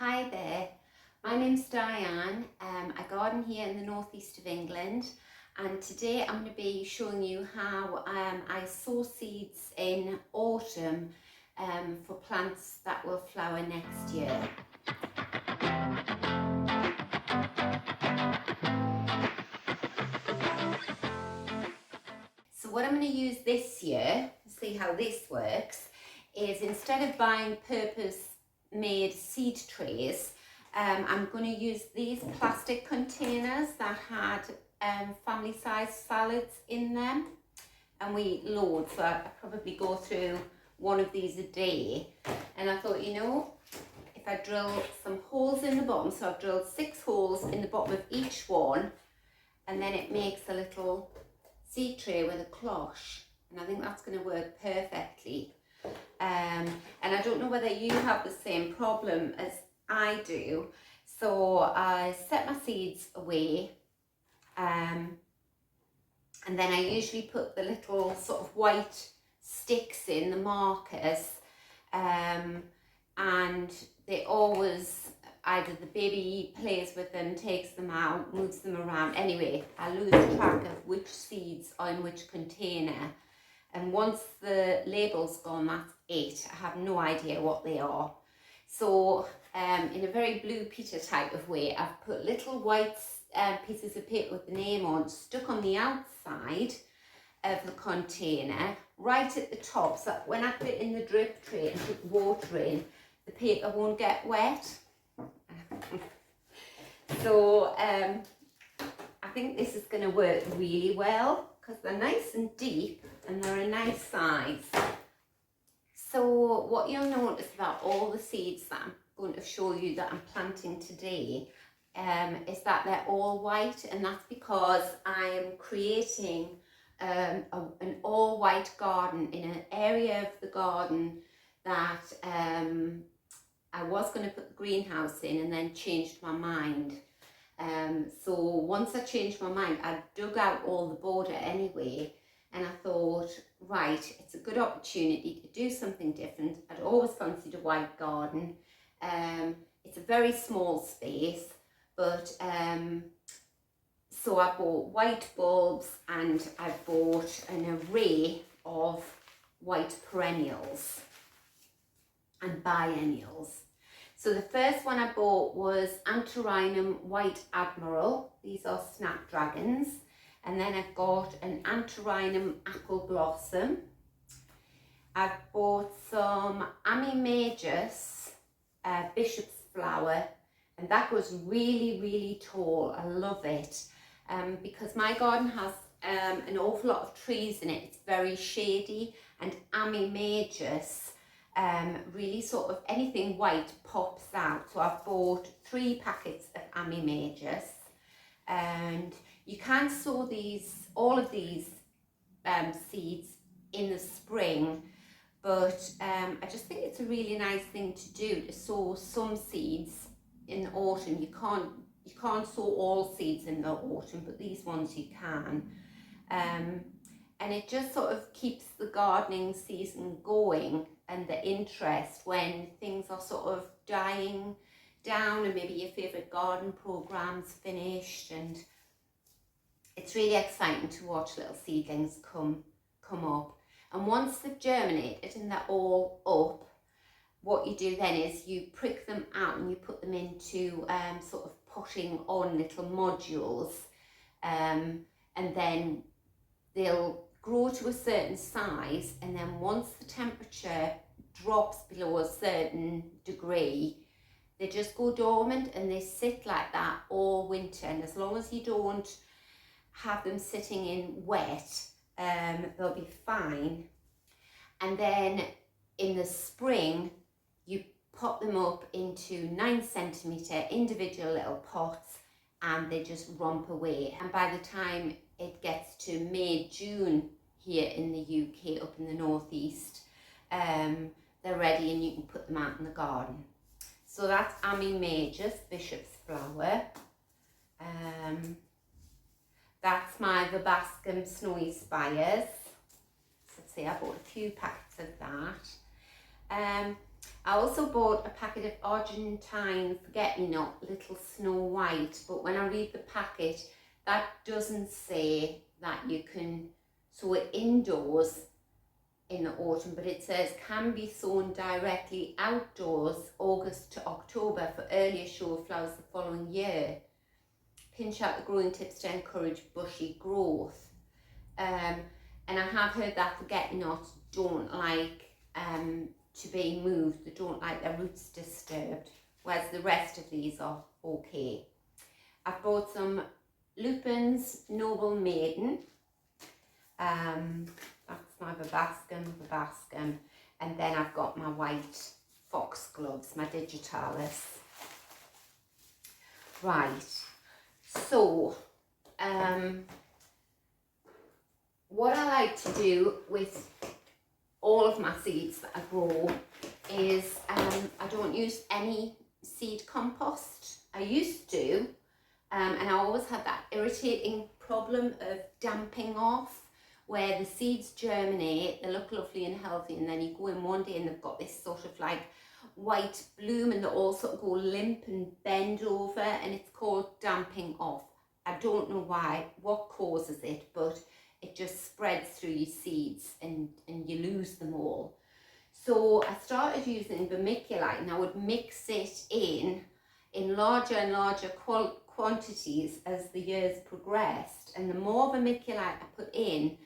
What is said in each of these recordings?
Hi there, my name's Diane. I garden here in the northeast of England, and today I'm going to be showing you how I sow seeds in autumn for plants that will flower next year. So what I'm going to use this year, see how this works, is instead of buying purpose-made seed trays, I'm going to use these plastic containers that had family-sized salads in them, and we eat loads, so I probably go through one of these a day. And I thought, you know, if I drill some holes in the bottom, so I've drilled 6 holes in the bottom of each one, and then it makes a little seed tray with a cloche, and I think that's going to work perfectly. And I don't know whether you have the same problem as I do. So I set my seeds away, and then I usually put the little sort of white sticks in, the markers, and they always, either the baby plays with them, takes them out, moves them around. Anyway, I lose track of which seeds are in which container, and once the label's gone, that's it. I have no idea what they are. So in a very Blue Peter type of way, I've put little white pieces of paper with the name on, stuck on the outside of the container, right at the top, so that when I put it in the drip tray and put water in, the paper won't get wet. So I think this is going to work really well because they're nice and deep and they're a nice size. So what you'll notice about all the seeds that I'm going to show you that I'm planting today is that they're all white, and that's because I am creating an all white garden in an area of the garden that I was going to put the greenhouse in and then changed my mind. So once I changed my mind, I dug out all the border anyway, and I thought, right, it's a good opportunity to do something different. I'd always fancied a white garden. It's a very small space, but so I bought white bulbs and I bought an array of white perennials and biennials. So the first one I bought was Antirrhinum White Admiral. These are snapdragons. And then I've got an Antirrhinum Apple Blossom. I've bought some Amimagus Bishop's Flower, and that goes really, really tall. I love it because my garden has an awful lot of trees in it. It's very shady, and Amimagus really sort of anything white pops out. So I've bought 3 packets of Amimagus, and you can sow all of these seeds in the spring, but I just think it's a really nice thing to do, to sow some seeds in the autumn. You can't sow all seeds in the autumn, but these ones you can. And it just sort of keeps the gardening season going and the interest when things are sort of dying down and maybe your favourite garden program's finished, and it's really exciting to watch little seedlings come up. And once they've germinated and they're all up, what you do then is you prick them out and you put them into sort of potting on little modules, and then they'll grow to a certain size, and then once the temperature drops below a certain degree, they just go dormant and they sit like that all winter. And as long as you don't have them sitting in wet, they'll be fine. And then in the spring, you pot them up into 9cm individual little pots, and they just romp away. And by the time it gets to May, June here in the UK, up in the northeast, they're ready and you can put them out in the garden. So that's Amimagus Bishop's Flower. That's my Verbascum Snowy Spires. So let's see, I bought a few packets of that. I also bought a packet of Argentine forget-me-not, Little Snow White, but when I read the packet, that doesn't say that you can sow it indoors in the autumn, but it says can be sown directly outdoors August to October for earlier show of flowers the following year. Pinch out the growing tips to encourage bushy growth. And I have heard that forget-me-nots don't like to be moved, they don't like their roots disturbed, whereas the rest of these are okay. I've bought some Lupin's Noble Maiden, that's my verbascum, and then I've got my white foxgloves, my digitalis. Right, so what I like to do with all of my seeds that I grow is I don't use any seed compost. I used to, and I always had that irritating problem of damping off, where the seeds germinate, they look lovely and healthy, and then you go in one day and they've got this sort of like white bloom and they all sort of go limp and bend over, and it's called damping off. I don't know why, what causes it, but it just spreads through your seeds and you lose them all. So I started using vermiculite, and I would mix it in larger and larger quantities as the years progressed, and the more vermiculite I put in,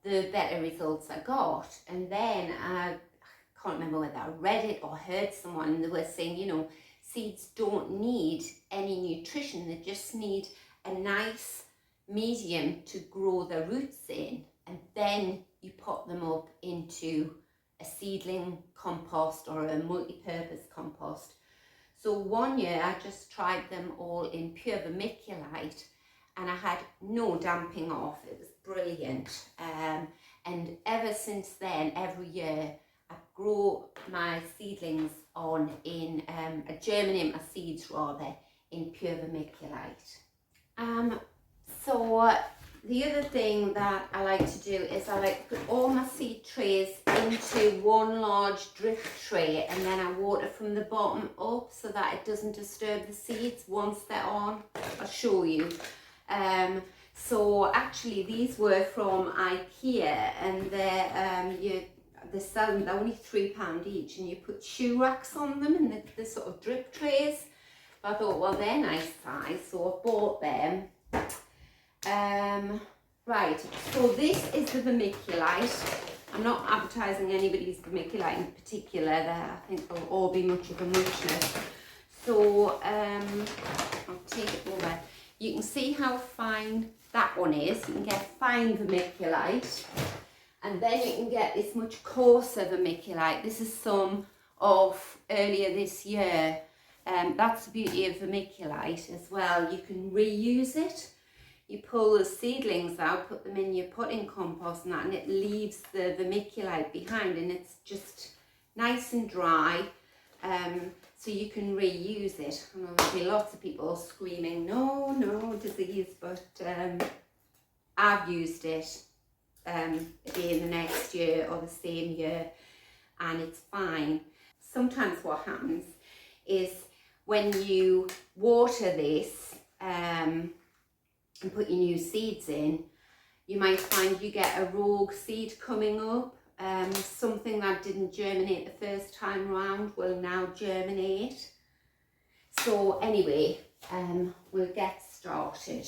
the better results I got. And then I can't remember whether I read it or heard someone, and they were saying, you know, seeds don't need any nutrition, they just need a nice medium to grow their roots in, and then you pot them up into a seedling compost or a multi-purpose compost. So one year I just tried them all in pure vermiculite, and I had no damping off. It was brilliant. And ever since then, every year I grow my seedlings on in, I germinate my seeds rather in pure vermiculite. So the other thing that I like to do is I like to put all my seed trays into one large drip tray, and then I water from the bottom up so that it doesn't disturb the seeds once they're on. I'll show you. So actually these were from IKEA, and they sell them, they're only £3 each, and you put shoe racks on them and the sort of drip trays. I thought, well, they're nice size, so I bought them. Right, so this is the vermiculite. I'm not advertising anybody's vermiculite in particular, I think they'll all be much of a muchness. So I'll take it over. You can see how fine that one is. You can get fine vermiculite, and then you can get this much coarser vermiculite. This is some of earlier this year. That's the beauty of vermiculite as well. You can reuse it. You pull the seedlings out, put them in your potting compost and that, and it leaves the vermiculite behind, and it's just nice and dry, so you can reuse it. I know there'll be lots of people screaming, no disease, but I've used it again the next year or the same year, and it's fine. Sometimes what happens is when you water this and put your new seeds in, you might find you get a rogue seed coming up. Something that didn't germinate the first time round will now germinate. So anyway, we'll get started.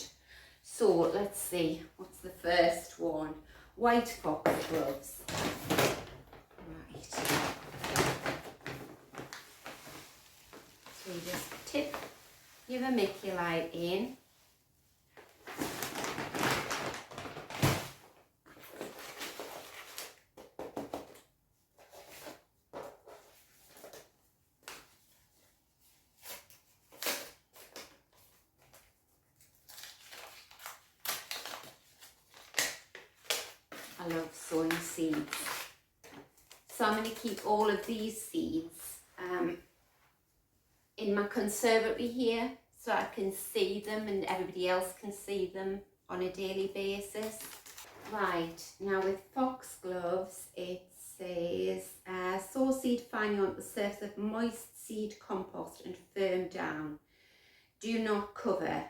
So let's see, what's the first one? White foxgloves. Right. So you just tip your vermiculite in. I love sowing seeds. So I'm going to keep all of these seeds in my conservatory here so I can see them and everybody else can see them on a daily basis. Right, now with foxgloves, it's says, sow seed finely onto the surface of moist seed compost and firm down. Do not cover.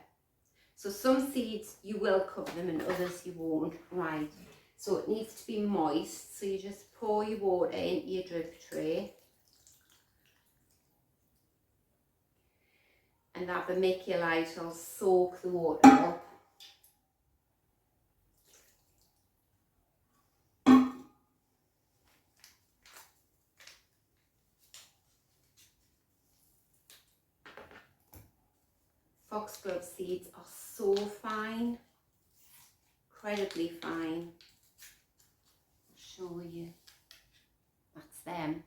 So some seeds you will cover them and others you won't. Right, so it needs to be moist. So you just pour your water into your drip tray. And that vermiculite will soak the water up. Foxglove seeds are so fine, incredibly fine. I'll show you. That's them.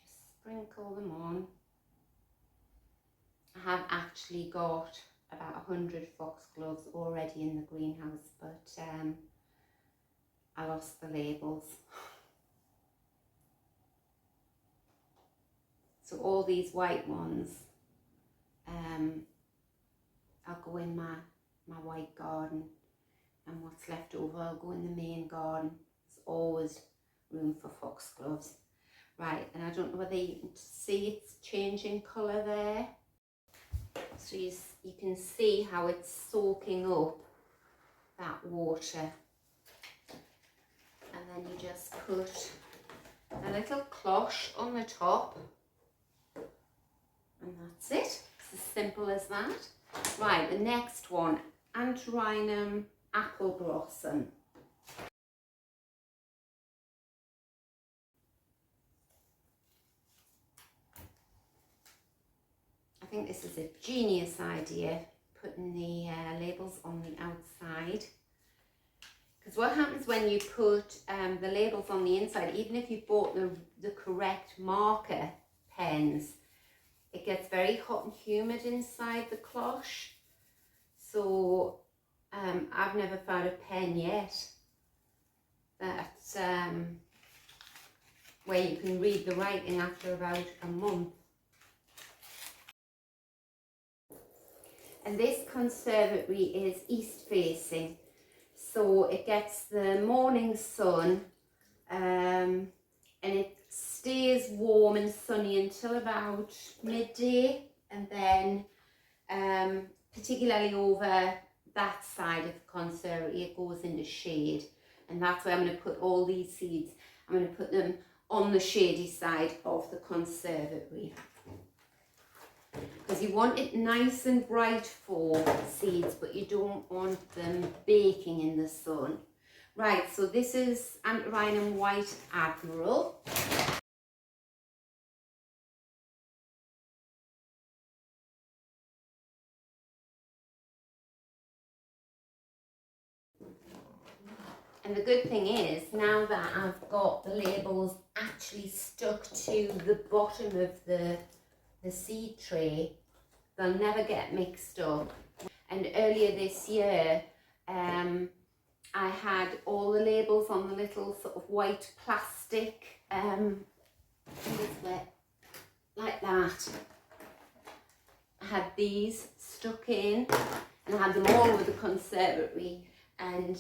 Just sprinkle them on. I have actually got about 100 foxgloves already in the greenhouse, but I lost the labels. So all these white ones, I'll go in my white garden, and what's left over I'll go in the main garden. There's always room for foxgloves. Right, and I don't know whether you can see it's changing colour there. So you can see how it's soaking up that water. And then you just put a little cloche on the top. And that's it. It's as simple as that. Right, the next one, Andrinum apple blossom. I think this is a genius idea, putting the labels on the outside. Because what happens when you put the labels on the inside, even if you bought the correct marker pens, it gets very hot and humid inside the cloche. So I've never found a pen yet that where you can read the writing after about a month. And this conservatory is east facing, so it gets the morning sun and it stays warm and sunny until about midday, and then particularly over that side of the conservatory it goes into shade, and that's where I'm going to put all these seeds. I'm going to put them on the shady side of the conservatory, because you want it nice and bright for seeds, but you don't want them baking in the sun. Right, so this is Andrinum White Admiral. And the good thing is, now that I've got the labels actually stuck to the bottom of the seed tray, they'll never get mixed up. And earlier this year, I had all the labels on the little sort of white plastic, like that. I had these stuck in, and I had them all over the conservatory, and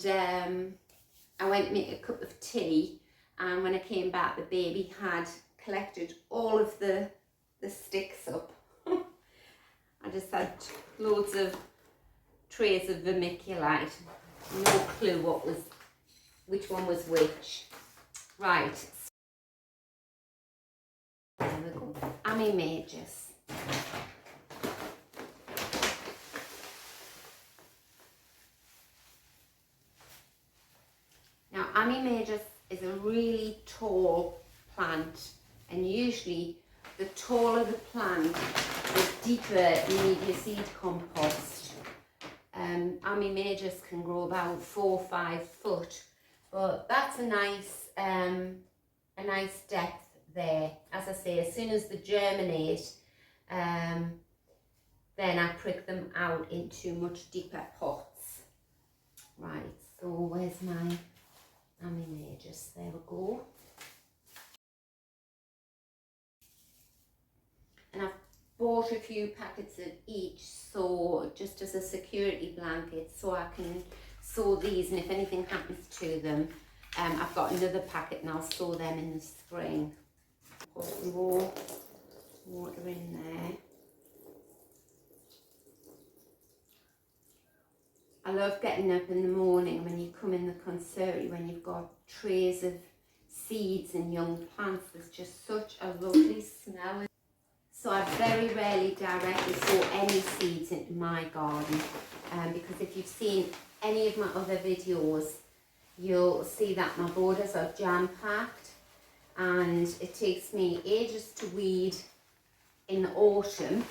I went to make a cup of tea, and when I came back the baby had collected all of the sticks up. I just had loads of trays of vermiculite, no clue which one was which. Right, there we go, Ami Majors. Now Ami Majors is a really tall plant, and usually the taller the plant, the deeper you need your seed compost. Ami Majors can grow about 4 or 5 foot, but that's a nice depth there. As I say, as soon as they germinate, then I prick them out into much deeper pots. Right, so where's my Ami Majors? There we go. And I've bought bought a few packets of each, so just as a security blanket, so I can sow these, and if anything happens to them, I've got another packet and I'll sow them in the spring. Pour some more water in there. I love getting up in the morning when you come in the conservatory, when you've got trays of seeds and young plants. There's just such a lovely smell. So I very rarely directly sow any seeds into my garden, because if you've seen any of my other videos, you'll see that my borders are jam-packed and it takes me ages to weed in the autumn.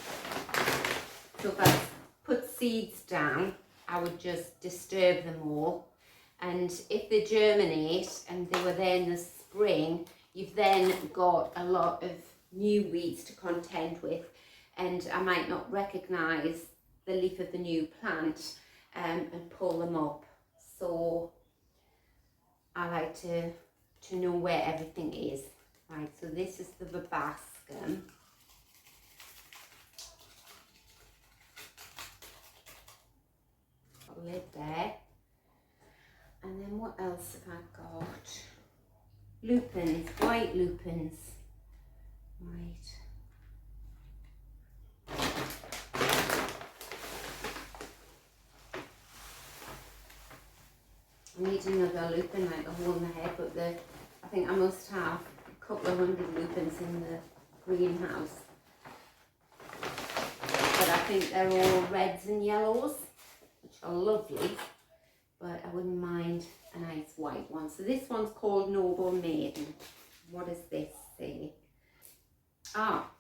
So if I put seeds down, I would just disturb them all, and if they germinate and they were there in the spring, you've then got a lot of new weeds to contend with, and I might not recognise the leaf of the new plant and pull them up. So I like to know where everything is. Right, so this is the verbascum. Lid there, and then what else have I got? Lupins, white lupins. Right. I need another lupin, like a hole in the head, but I think I must have a couple of hundred lupins in the greenhouse. But I think they're all reds and yellows, which are lovely, but I wouldn't mind a nice white one. So this one's called Noble Maiden. What does this say? Ah,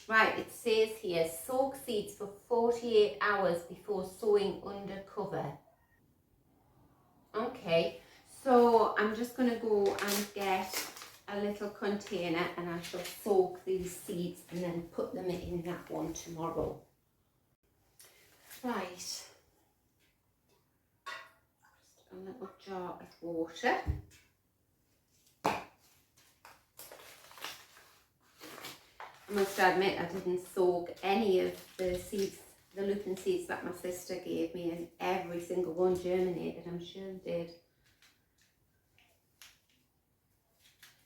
right, it says here, soak seeds for 48 hours before sowing under cover. Okay, so I'm just going to go and get a little container and I shall soak these seeds and then put them in that one tomorrow. Right, just a little jar of water. I must admit I didn't soak any of the seeds, the lupin seeds that my sister gave me, and every single one germinated. I'm sure it did.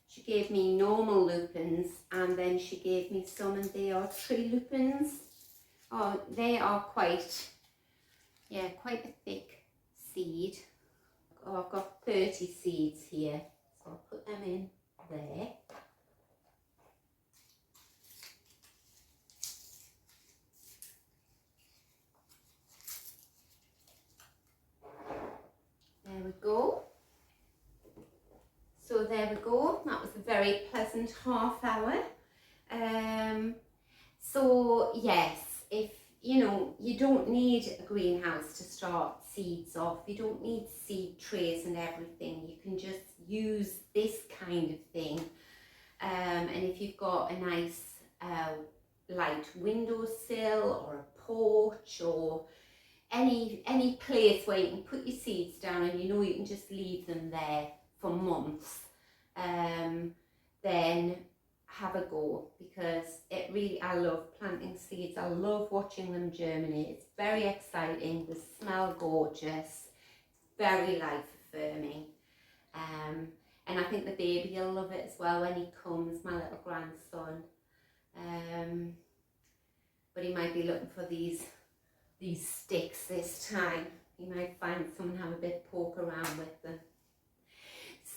She gave me normal lupins and then she gave me some, and they are tree lupins. Oh, they are quite a thick seed. Oh, I've got 30 seeds here, so I'll put them in there. There we go. So there we go. That was a very pleasant half hour. So yes, if you don't need a greenhouse to start seeds off. You don't need seed trays and everything. You can just use this kind of thing. And if you've got a nice light windowsill or a porch or any place where you can put your seeds down and you can just leave them there for months, then have a go, because I love planting seeds. I love watching them germinate. It's very exciting. They smell gorgeous. It's very life affirming. And I think the baby will love it as well when he comes, my little grandson. But he might be looking for these sticks this time. You might find someone have a bit poke around with them.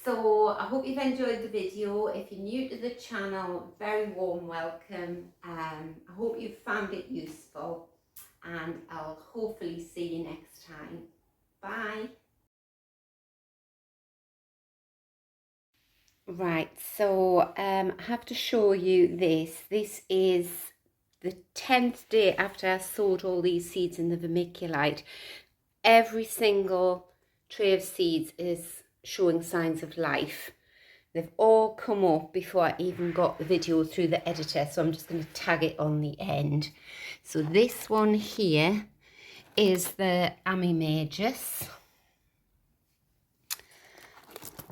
So I hope you've enjoyed the video. If you're new to the channel, very warm welcome. I hope you've found it useful, and I'll hopefully see you next time. Bye. Right, so I have to show you this. This is the 10th day after I sowed all these seeds in the vermiculite. Every single tray of seeds is showing signs of life. They've all come up before I even got the video through the editor, so I'm just going to tag it on the end. So this one here is the Amimagus.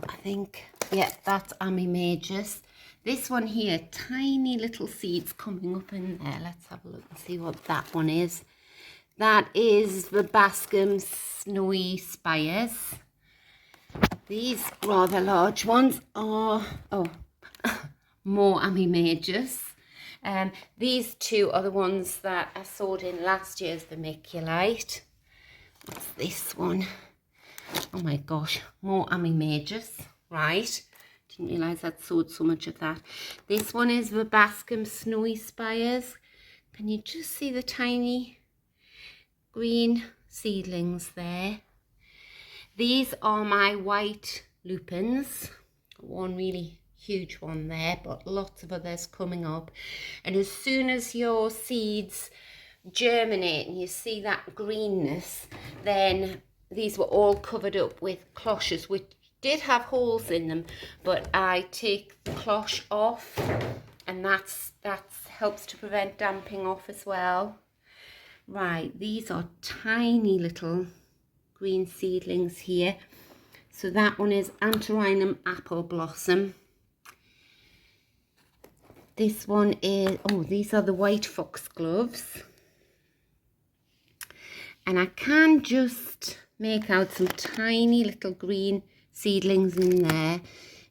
I think, yeah, that's Amimagus. This one here, tiny little seeds coming up in there. Let's have a look and see what that one is. That is the Bascom Snowy Spires. These rather large ones are, more Amimajus. These two are the ones that I sowed in last year's vermiculite. What's this one? Oh my gosh, more Amimajus, right? Didn't realise I'd sowed so much of that. This one is the Bascom Snowy Spires. Can you just see the tiny green seedlings there? These are my white lupins. One really huge one there, but lots of others coming up. And as soon as your seeds germinate and you see that greenness, then these were all covered up with cloches, which did have holes in them, but I take the cloche off, and that helps to prevent damping off as well. Right, these are tiny little green seedlings here. So that one is Antirrhinum Apple Blossom. This one is, these are the white foxgloves. And I can just make out some tiny little green seedlings in there.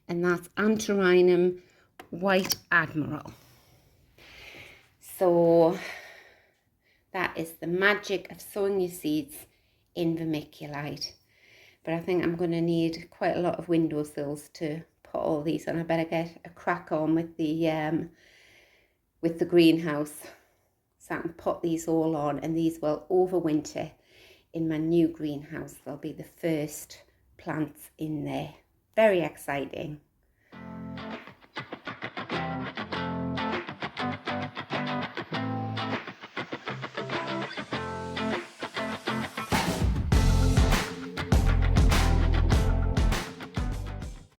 And that's Antirrhinum White Admiral. So that is the magic of sowing your seeds in vermiculite. But I think I'm going to need quite a lot of windowsills to put all these on. I better get a crack on with the greenhouse, so I can put these all on, and these will overwinter in my new greenhouse. They'll be the first plants in there. Very exciting.